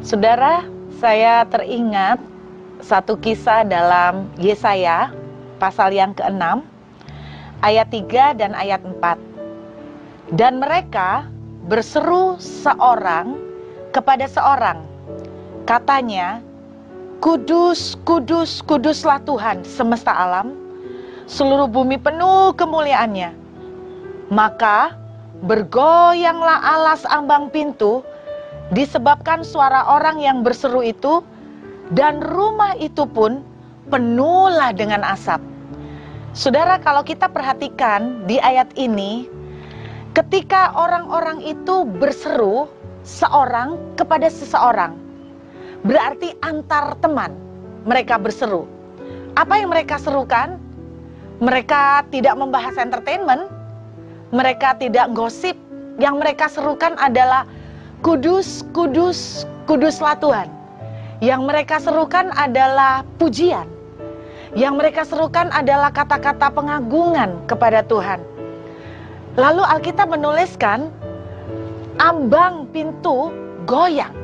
Saudara, saya teringat satu kisah dalam Yesaya pasal yang ke-6 ayat 3 dan ayat 4. Dan mereka berseru seorang kepada seorang, katanya, Kudus, kudus, kuduslah Tuhan semesta alam, seluruh bumi penuh kemuliaannya. Maka bergoyanglah alas ambang pintu disebabkan suara orang yang berseru itu, dan rumah itu pun penuhlah dengan asap. Saudara, kalau kita perhatikan di ayat ini, ketika orang-orang itu berseru seorang kepada seseorang, berarti antar teman mereka berseru. Apa yang mereka serukan? Mereka tidak membahas entertainment, mereka tidak gosip. Yang mereka serukan adalah Kudus, kudus, kuduslah Tuhan. Yang mereka serukan adalah pujian. Yang mereka serukan adalah kata-kata pengagungan kepada Tuhan. Lalu Alkitab menuliskan, ambang pintu goyang.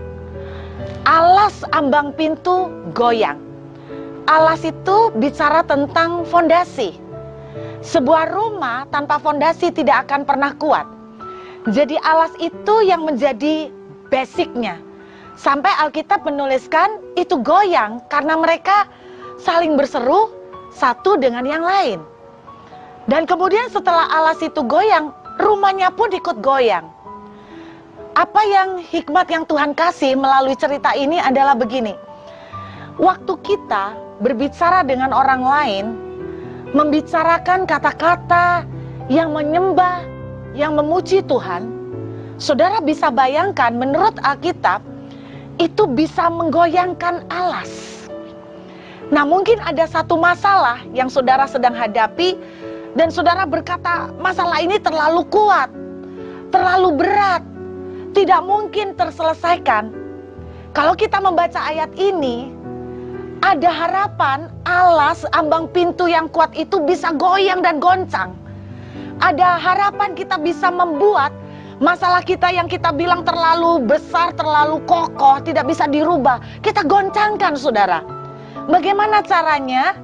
Alas ambang pintu goyang. Alas itu bicara tentang fondasi. Sebuah rumah tanpa fondasi tidak akan pernah kuat. Jadi alas itu yang menjadi basicnya. Sampai Alkitab menuliskan itu goyang karena mereka saling berseru satu dengan yang lain. Dan kemudian setelah alas itu goyang, rumahnya pun ikut goyang. Apa yang hikmat yang Tuhan kasih melalui cerita ini adalah begini. Waktu kita berbicara dengan orang lain, membicarakan kata-kata yang menyembah, yang memuji Tuhan, saudara bisa bayangkan menurut Alkitab, itu bisa menggoyangkan alas. Nah, mungkin ada satu masalah yang saudara sedang hadapi, dan saudara berkata, masalah ini terlalu kuat, terlalu berat, tidak mungkin terselesaikan. Kalau kita membaca ayat ini, ada harapan alas ambang pintu yang kuat itu bisa goyang dan goncang. Ada harapan kita bisa membuat masalah kita yang kita bilang terlalu besar, terlalu kokoh, tidak bisa dirubah, kita goncangkan, saudara. Bagaimana caranya?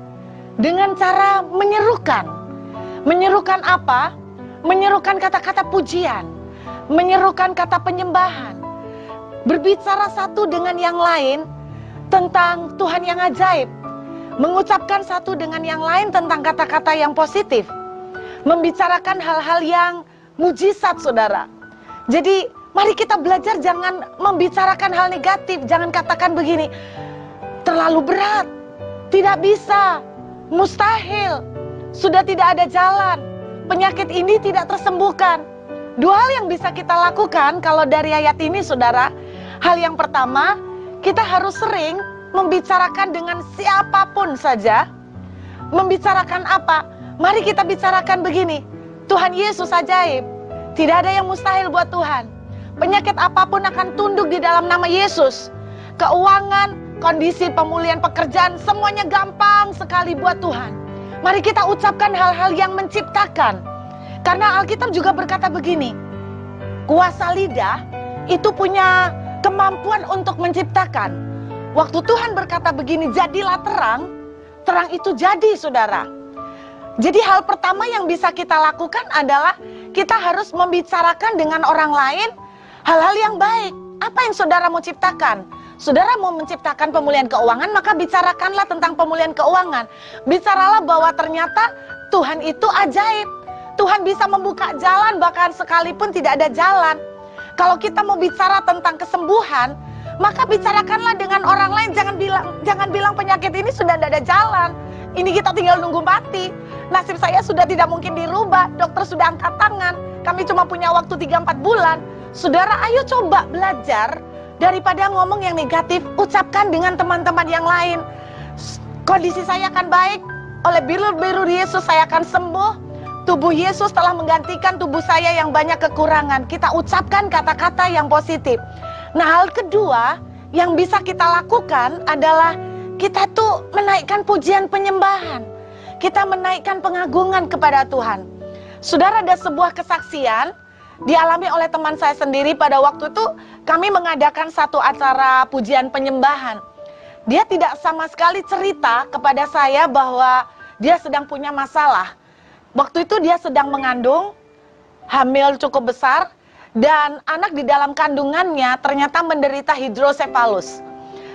Dengan cara menyerukan. Menyerukan apa? Menyerukan kata-kata pujian, menyerukan kata penyembahan, berbicara satu dengan yang lain tentang Tuhan yang ajaib, mengucapkan satu dengan yang lain tentang kata-kata yang positif, membicarakan hal-hal yang mujizat, saudara. Jadi mari kita belajar jangan membicarakan hal negatif. Jangan katakan begini, terlalu berat, tidak bisa, mustahil, sudah tidak ada jalan, penyakit ini tidak tersembuhkan. Dua hal yang bisa kita lakukan kalau dari ayat ini, saudara. Hal yang pertama, kita harus sering membicarakan dengan siapapun saja. Membicarakan apa? Mari kita bicarakan begini, Tuhan Yesus ajaib, tidak ada yang mustahil buat Tuhan. Penyakit apapun akan tunduk di dalam nama Yesus. Keuangan, kondisi pemulihan pekerjaan, semuanya gampang sekali buat Tuhan. Mari kita ucapkan hal-hal yang menciptakan. Karena Alkitab juga berkata begini, kuasa lidah itu punya kemampuan untuk menciptakan. Waktu Tuhan berkata begini, jadilah terang, terang itu jadi, saudara. Jadi hal pertama yang bisa kita lakukan adalah kita harus membicarakan dengan orang lain hal-hal yang baik. Apa yang saudara mau ciptakan? Saudara mau menciptakan pemulihan keuangan, maka bicarakanlah tentang pemulihan keuangan. Bicaralah bahwa ternyata Tuhan itu ajaib. Tuhan bisa membuka jalan bahkan sekalipun tidak ada jalan. Kalau kita mau bicara tentang kesembuhan, maka bicarakanlah dengan orang lain. Jangan bilang penyakit ini sudah tidak ada jalan. Ini kita tinggal nunggu mati. Nasib saya sudah tidak mungkin dirubah. Dokter sudah angkat tangan. Kami cuma punya waktu 3-4 bulan. Saudara, ayo coba belajar. Daripada ngomong yang negatif, ucapkan dengan teman-teman yang lain. Kondisi saya akan baik. Oleh biru-biru Yesus saya akan sembuh. Tubuh Yesus telah menggantikan tubuh saya yang banyak kekurangan. Kita ucapkan kata-kata yang positif. Nah, hal kedua yang bisa kita lakukan adalah kita tuh menaikkan pujian penyembahan. Kita menaikkan pengagungan kepada Tuhan. Saudara, ada sebuah kesaksian dialami oleh teman saya sendiri. Pada waktu itu kami mengadakan satu acara pujian penyembahan. Dia tidak sama sekali cerita kepada saya bahwa dia sedang punya masalah. Waktu itu dia sedang mengandung, hamil cukup besar, dan anak di dalam kandungannya ternyata menderita hidrosefalus.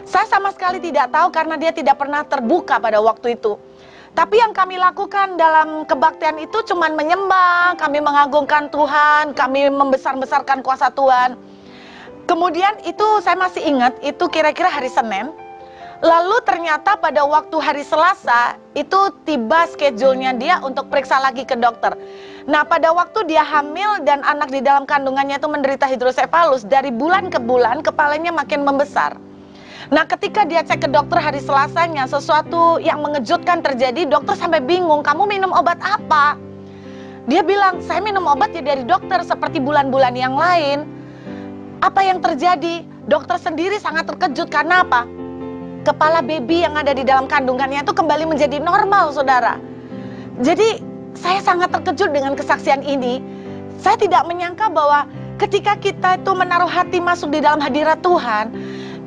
Saya sama sekali tidak tahu karena dia tidak pernah terbuka pada waktu itu. Tapi yang kami lakukan dalam kebaktian itu cuma menyembah, kami mengagungkan Tuhan, kami membesar-besarkan kuasa Tuhan. Kemudian itu saya masih ingat, itu kira-kira hari Senin. Lalu ternyata pada waktu hari Selasa, itu tiba schedule-nya dia untuk periksa lagi ke dokter. Nah, pada waktu dia hamil dan anak di dalam kandungannya itu menderita hidrosefalus, dari bulan ke bulan kepalanya makin membesar. Nah, ketika dia cek ke dokter hari Selasanya, sesuatu yang mengejutkan terjadi. Dokter sampai bingung, kamu minum obat apa? Dia bilang, saya minum obat ya dari dokter seperti bulan-bulan yang lain. Apa yang terjadi? Dokter sendiri sangat terkejut karena apa? Kepala baby yang ada di dalam kandungannya itu kembali menjadi normal, saudara. Jadi saya sangat terkejut dengan kesaksian ini. Saya tidak menyangka bahwa ketika kita itu menaruh hati masuk di dalam hadirat Tuhan,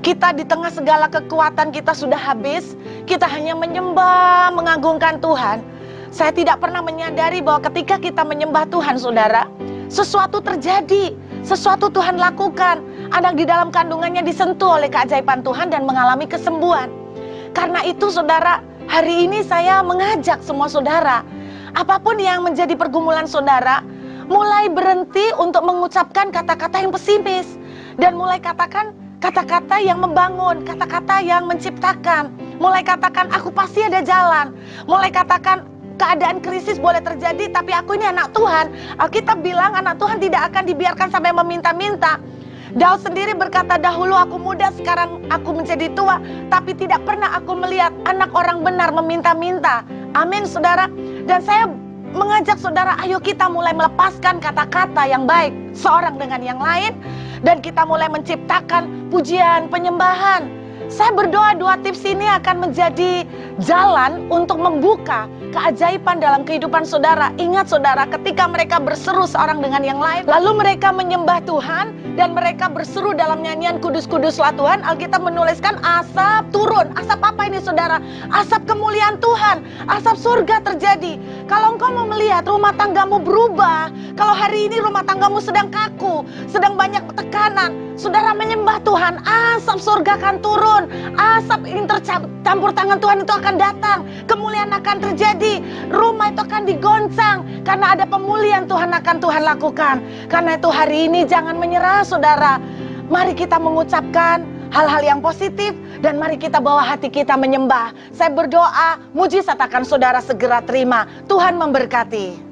kita di tengah segala kekuatan kita sudah habis, kita hanya menyembah, mengagungkan Tuhan. Saya tidak pernah menyadari bahwa ketika kita menyembah Tuhan, saudara, sesuatu terjadi, sesuatu Tuhan lakukan. Anak di dalam kandungannya disentuh oleh keajaiban Tuhan dan mengalami kesembuhan. Karena itu, saudara, hari ini saya mengajak semua saudara, apapun yang menjadi pergumulan saudara, mulai berhenti untuk mengucapkan kata-kata yang pesimis dan mulai katakan kata-kata yang membangun, kata-kata yang menciptakan. Mulai katakan, aku pasti ada jalan. Mulai katakan, keadaan krisis boleh terjadi, tapi aku ini anak Tuhan. Alkitab bilang anak Tuhan tidak akan dibiarkan sampai meminta-minta. Daud sendiri berkata, dahulu aku muda, sekarang aku menjadi tua, tapi tidak pernah aku melihat anak orang benar meminta-minta. Amin, saudara. Dan saya mengajak saudara, ayo kita mulai melepaskan kata-kata yang baik seorang dengan yang lain, dan kita mulai menciptakan pujian, penyembahan. Saya berdoa 2 tips ini akan menjadi jalan untuk membuka keajaiban dalam kehidupan saudara. Ingat saudara, ketika mereka berseru seorang dengan yang lain, lalu mereka menyembah Tuhan, dan mereka berseru dalam nyanyian kudus-kuduslah Tuhan, Alkitab menuliskan asap turun. Asap apa ini saudara? Asap kemuliaan Tuhan, asap surga terjadi. Kalau engkau mau melihat rumah tanggamu berubah, kalau hari ini rumah tanggamu sedang kaku, sedang banyak tekanan, saudara menyembah Tuhan, asap surga akan turun, asap campur tangan Tuhan itu akan datang, kemuliaan akan terjadi, rumah itu akan digoncang, karena ada pemulihan Tuhan akan Tuhan lakukan. Karena itu hari ini jangan menyerah saudara, mari kita mengucapkan hal-hal yang positif, dan mari kita bawa hati kita menyembah. Saya berdoa, mujizat akan saudara segera terima. Tuhan memberkati.